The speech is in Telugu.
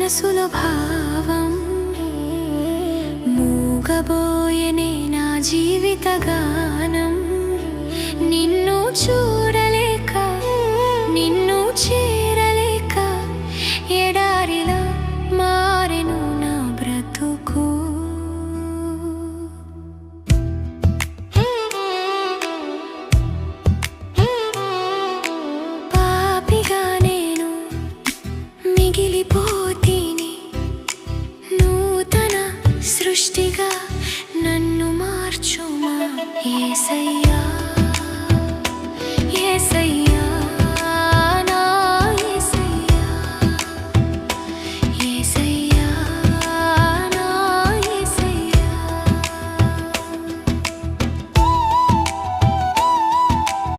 మనసులో భావం మూగబోయనే నా జీవిత గానం. నిన్ను చూడలేక నిన్ను చేరలేక ఎడారిలా మారెను నా బ్రతుకు. పాపిగా నేను మిగిలిపోతీని, నూతన సృష్టిగా నన్ను మార్చుమా యేసయ్యా.